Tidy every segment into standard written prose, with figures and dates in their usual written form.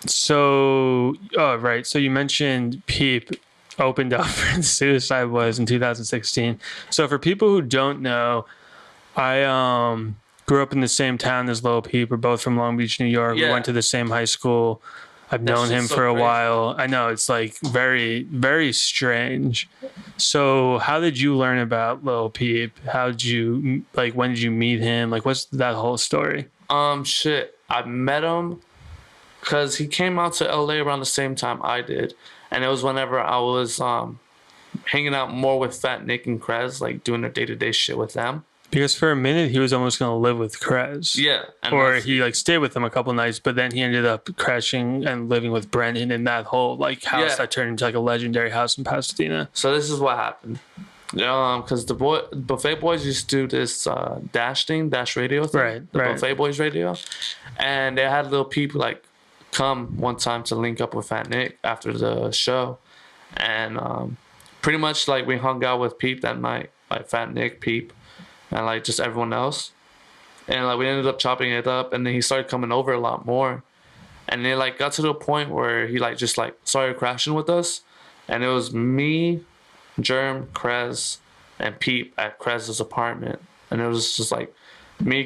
So, oh, right. So you mentioned Peep opened up for the Suicide Boys in 2016. So for people who don't know, I grew up in the same town as Lil Peep. We're both from Long Beach, New York. We went Yeah, to the same high school. I've that known shit's him so for a crazy. while. I know it's like very, very strange. So, how did you learn about Lil Peep? How did you like? When did you meet him? Like, what's that whole story? Shit. I met him because he came out to LA around the same time I did, and it was whenever I was hanging out more with Fat Nick and Krez, like doing their day to day shit with them. Because for a minute he was almost gonna live with Krez, Yeah, and or that's he like stayed with him a couple nights, but then he ended up crashing and living with Brendan in that whole like house yeah. that turned into like a legendary house in Pasadena. So this is what happened. Because the Buffet Boys used to do this Dash radio thing, Right, the right. Buffet Boys radio, and they had little people like come one time to link up with Fat Nick after the show, and pretty much like we hung out with Peep that night, like Fat Nick, Peep, and like just everyone else, and like we ended up chopping it up, and then he started coming over a lot more, and it like got to the point where he like just like started crashing with us, and it was me, Germ, Krez, and Peep at Krez's apartment. And it was just like me,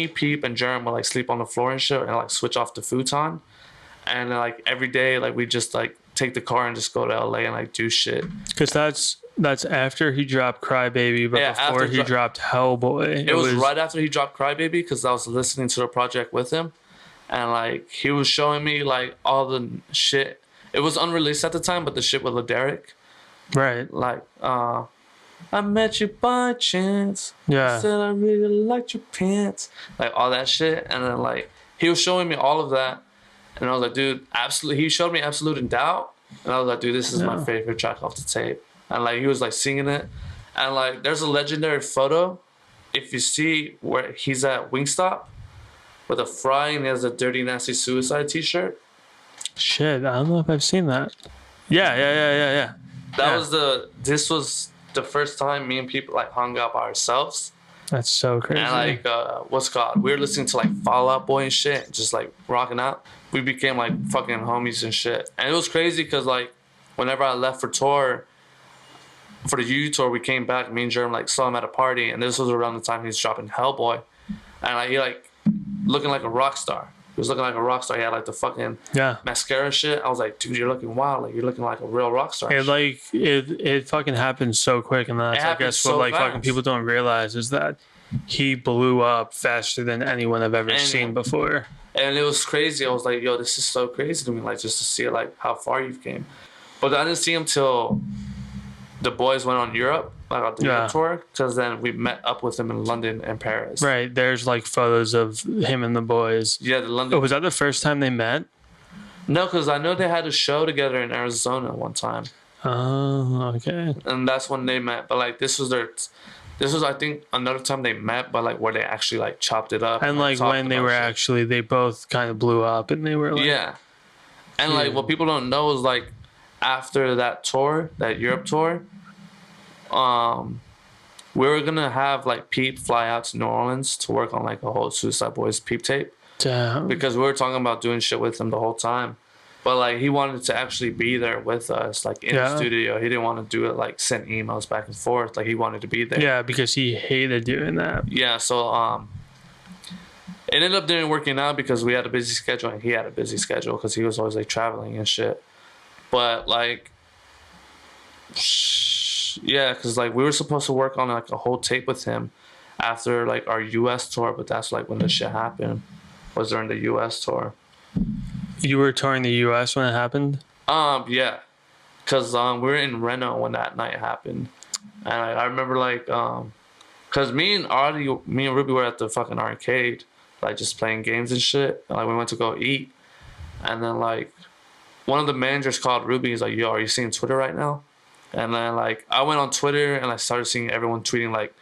Peep, and Germ would like sleep on the floor and shit and like switch off the futon. And like every day, like we just like take the car and just go to LA and like do shit. Because that's after he dropped Crybaby, but Yeah, before he dropped Hellboy. it was right after he dropped Crybaby because I was listening to the project with him. And like he was showing me like all the shit. It was unreleased at the time, but the shit with Derek. Right. Like, I met you by chance. Yeah. Said I really liked your pants. Like all that shit. And then like he was showing me all of that. And I was like, dude, absolutely. He showed me Absolute in Doubt. And I was like, dude, this is my favorite track off the tape. And like he was like singing it. And like there's a legendary photo. If you see where he's at Wingstop with a fry and he has a Dirty Nasty Suicide t-shirt. Shit, I don't know if I've seen that. Yeah. This was the first time me and people like hung out by ourselves. That's so crazy. And like, what's it called? We were listening to like Fall Out Boy and shit, just like rocking out. We became like fucking homies and shit. And it was crazy because like, whenever I left for tour, for the U tour, we came back. Me and Jerem like saw him at a party, and this was around the time he was dropping Hellboy, and like he like looking like a rock star. He was looking like a rock star. He had like the fucking mascara shit. I was like, dude, you're looking wild. Like you're looking like a real rock star. It fucking happened so quick, and that's I guess what like fast. Fucking people don't realize is that he blew up faster than anyone I've ever seen before. And it was crazy. I was like, yo, this is so crazy to me. Like just to see like how far you've came. But I didn't see him till the boys went on Europe. Like on the Europe tour, because then we met up with him in London and Paris. Right, there's like photos of him and the boys. Yeah, the London. Oh, was that the first time they met? No, because I know they had a show together in Arizona one time. Oh, okay. And that's when they met. But like this was I think another time they met, but like where they actually like chopped it up. And like when they were shit. Actually, they both kind of blew up, and they were like, yeah. And like what people don't know is like after that tour, that Europe tour. We were gonna have like Peep fly out to New Orleans to work on like a whole Suicide Boys Peep tape. Damn. Because we were talking about doing shit with him the whole time, but like he wanted to actually be there with us, like in the studio. He didn't want to do it like send emails back and forth. Like he wanted to be there. Yeah, because he hated doing that. Yeah, so it ended up didn't working out because we had a busy schedule and he had a busy schedule because he was always like traveling and shit. But like. Yeah, because like we were supposed to work on like a whole tape with him after like our US tour, but that's like when the shit happened, was during the US tour. You were touring the US when it happened? Yeah, because we were in Reno when that night happened, and I remember like because me and Ruby were at the fucking arcade, like just playing games and shit, and like we went to go eat, and then like one of the managers called Ruby. He's like, yo, are you seeing Twitter right now? And then, like, I went on Twitter and I started seeing everyone tweeting, like,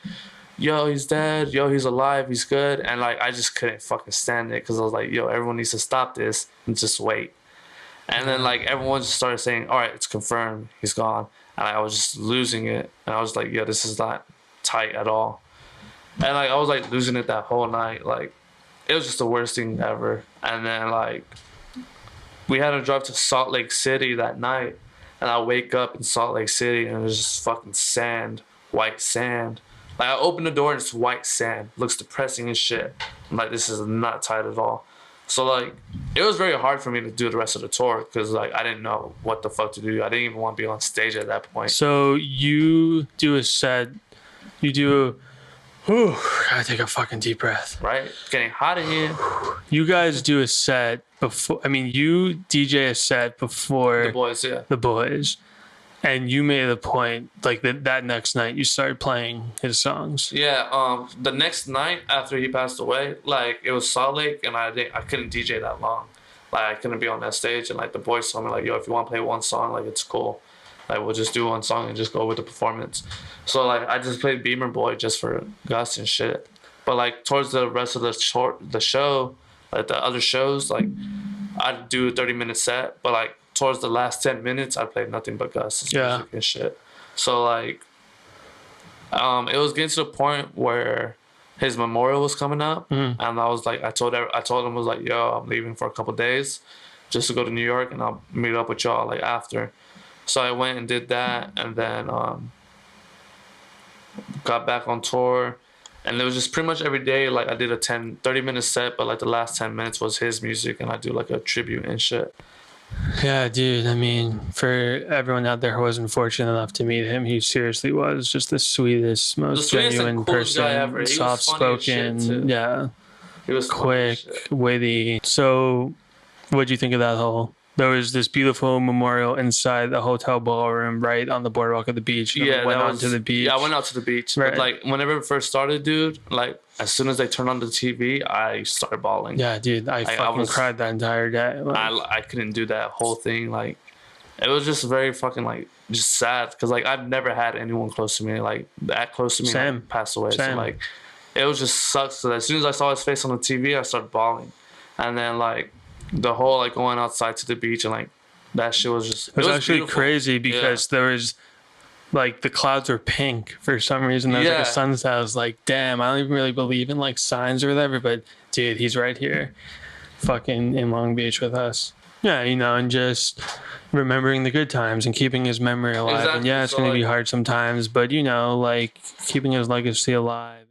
yo, he's dead. Yo, he's alive. He's good. And, like, I just couldn't fucking stand it because I was like, yo, everyone needs to stop this and just wait. And then, like, everyone just started saying, all right, it's confirmed. He's gone. And I was just losing it. And I was like, yo, this is not tight at all. And, like, I was, like, losing it that whole night. Like, it was just the worst thing ever. And then, like, we had to drive to Salt Lake City that night, and I wake up in Salt Lake City and there's just fucking sand, white sand. Like I open the door and it's white sand. Looks depressing as shit. I'm like, this is not tight at all. So like, it was very hard for me to do the rest of the tour because like I didn't know what the fuck to do. I didn't even want to be on stage at that point. So you do a set. You do. Whew, gotta take a fucking deep breath. Right? Getting hot in here. You guys do a set before. I mean, you DJ a set before The boys, yeah. the boys, and you made a point like that next night you started playing his songs. Yeah, the next night after he passed away, like it was Salt Lake, and I couldn't DJ that long, like I couldn't be on that stage, and like the boys told me like, yo, if you want to play one song, like it's cool, like we'll just do one song and just go with the performance. So like I just played Beamer Boy just for Gus and shit, but like towards the rest of the show, like the other shows, like I'd do a 30-minute set, but like towards the last 10 minutes, I played nothing but Gus's music and shit. So like, it was getting to the point where his memorial was coming up, and I was like, I told him, I was like, yo, I'm leaving for a couple days, just to go to New York, and I'll meet up with y'all like after. So I went and did that, and then got back on tour, and it was just pretty much every day. Like I did a 30-minute set, but like the last 10 minutes was his music, and I do like a tribute and shit. Yeah, dude. I mean, for everyone out there who wasn't fortunate enough to meet him, he seriously was just the sweetest, most genuine person, soft-spoken. Yeah, he was quick, witty. So, what'd you think of that whole? There was this beautiful memorial inside the hotel ballroom, right on the boardwalk of the beach. Yeah, went on to the beach. Yeah, I went out to the beach. Right. But like whenever it first started, dude, like as soon as they turned on the TV, I started bawling. Yeah, dude, I fucking cried that entire day. Like, I couldn't do that whole thing. Like it was just very fucking like just sad because like I've never had anyone close to me like that close to me like, pass away. Same. So like it was just sucks. So as soon as I saw his face on the TV, I started bawling, and then like the whole like going outside to the beach and like that shit was just it was actually beautiful. crazy because there was like the clouds were pink for some reason. There was like a sunset. I was like, damn, I don't even really believe in like signs or whatever, but dude, he's right here fucking in Long Beach with us. Yeah, you know, and just remembering the good times and keeping his memory alive. Exactly. And yeah, it's going to be hard sometimes, but you know, like keeping his legacy alive.